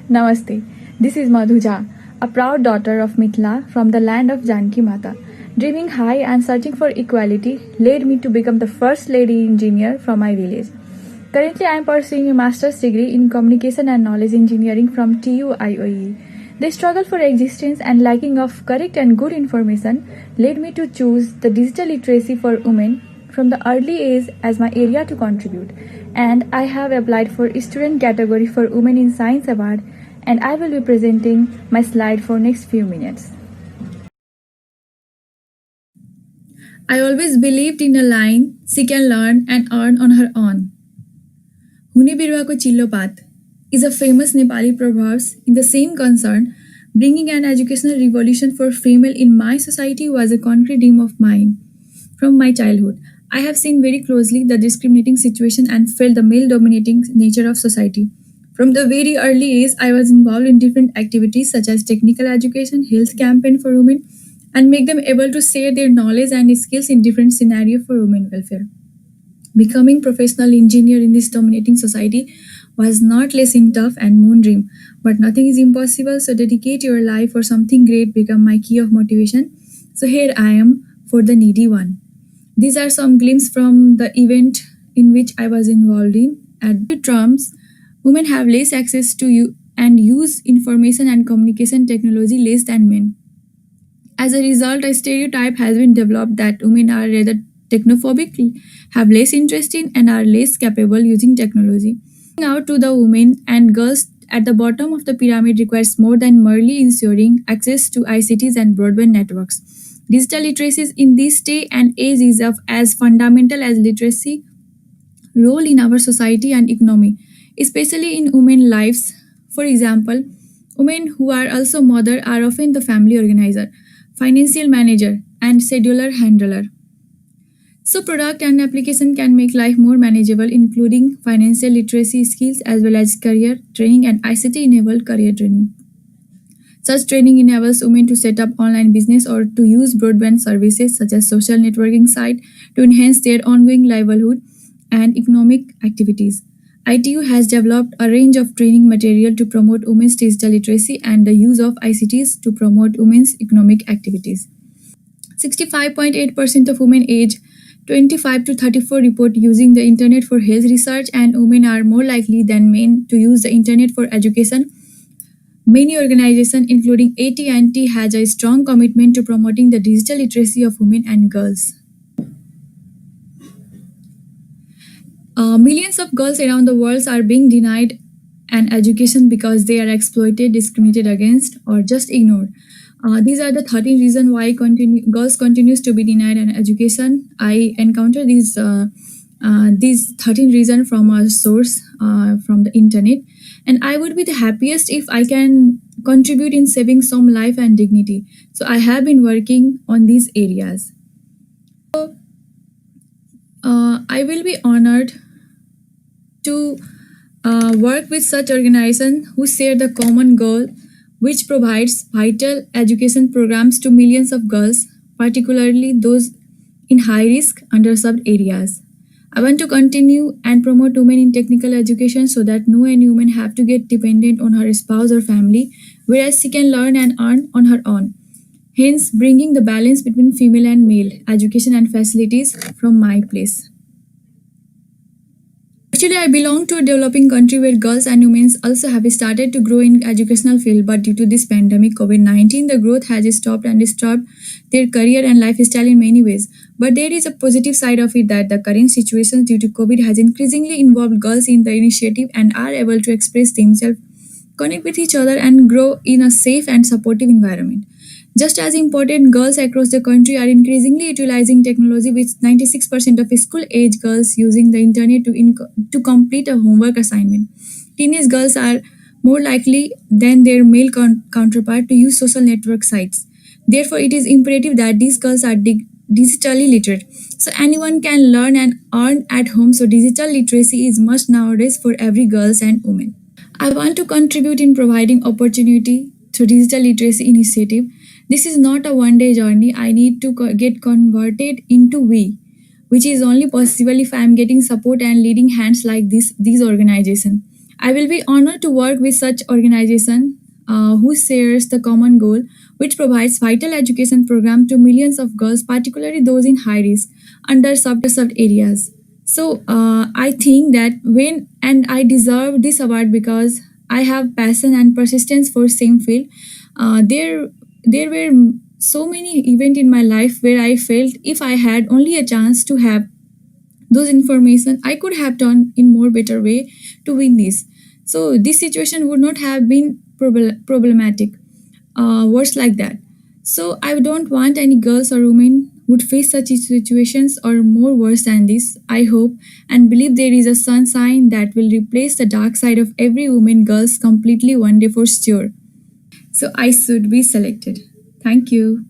Namaste. This is Madhuja, a proud daughter of Mithila from the land of Janki Mata. Dreaming high and searching for equality led me to become the first lady engineer from my village. Currently, I am pursuing a master's degree in communication and knowledge engineering from TUIOE. The struggle for existence and lacking of correct and good information led me to choose the digital literacy for women from the early age as my area to contribute. And I have applied for student category for Women in Science Award, and I will be presenting my slide for next few minutes. I always believed in a line, she can learn and earn on her own. Hune biruwako chillo path is a famous Nepali proverb in the same concern. Bringing an educational revolution for female in my society was a concrete dream of mine. From my childhood, I have seen very closely the discriminating situation and felt the male dominating nature of society. From the very early age, I was involved in different activities such as technical education, health campaign for women, and make them able to share their knowledge and skills in different scenarios for women welfare. Becoming professional engineer in this dominating society was not less in tough and moon dream, but nothing is impossible. So dedicate your life for something great. Become my key of motivation. So here I am for the needy one. These are some glimpses from the event in which I was involved in. At the terms, women have less access to you and use information and communication technology less than men. As a result, a stereotype has been developed that women are rather technophobic, have less interest in, and are less capable using technology. Out to the women and girls at the bottom of the pyramid requires more than merely ensuring access to ICTs and broadband networks. Digital literacy in this day and age is of as fundamental as literacy role in our society and economy, especially in women lives. For example, women who are also mother are often the family organizer, financial manager, and scheduler handler. So product and application can make life more manageable, including financial literacy skills as well as career training and ICT enabled career training. Such training enables women to set up online business or to use broadband services such as social networking site to enhance their ongoing livelihood and economic activities. ITU has developed a range of training material to promote women's digital literacy and the use of ICTs to promote women's economic activities. 65.8% of women aged 25 to 34 report using the internet for health research, and women are more likely than men to use the internet for education. Many organizations, including AT&T, has a strong commitment to promoting the digital literacy of women and girls. Millions of girls around the world are being denied an education because they are exploited, discriminated against, or just ignored. These are the 13 reasons why girls continues to be denied an education. I encountered these 13 reasons from a source from the internet, and I would be the happiest if I can contribute in saving some life and dignity. So I have been working on these areas. So, I will be honored to work with such organizations who share the common goal, which provides vital education programs to millions of girls, particularly those in high-risk, underserved areas. I want to continue and promote women in technical education so that no any woman have to get dependent on her spouse or family, whereas she can learn and earn on her own. Hence, bringing the balance between female and male education and facilities from my place. Actually, I belong to a developing country where girls and women also have started to grow in educational field, but due to this pandemic COVID-19, the growth has stopped and disturbed their career and lifestyle in many ways. But there is a positive side of it that the current situation due to COVID has increasingly involved girls in the initiative and are able to express themselves, connect with each other, and grow in a safe and supportive environment. Just as important, girls across the country are increasingly utilizing technology, with 96% of school-age girls using the internet to complete a homework assignment. Teenage girls are more likely than their male counterpart to use social network sites. Therefore, it is imperative that these girls are digitally literate. So anyone can learn and earn at home. So digital literacy is must nowadays for every girls and women. I want to contribute in providing opportunity through digital literacy initiative. This is not a one-day journey. I need to get converted into we, which is only possible if I am getting support and leading hands like these organizations. I will be honored to work with such organization who shares the common goal, which provides vital education program to millions of girls, particularly those in high risk, underserved areas. So I think that when and I deserve this award because I have passion and persistence for same field. There were so many events in my life where I felt if I had only a chance to have those information I could have done in more better way to win this. So this situation would not have been problematic, worse like that. So I don't want any girls or women would face such situations or more worse than this. I hope and believe there is a sunshine that will replace the dark side of every woman girls completely one day for sure. So I should be selected. Thank you.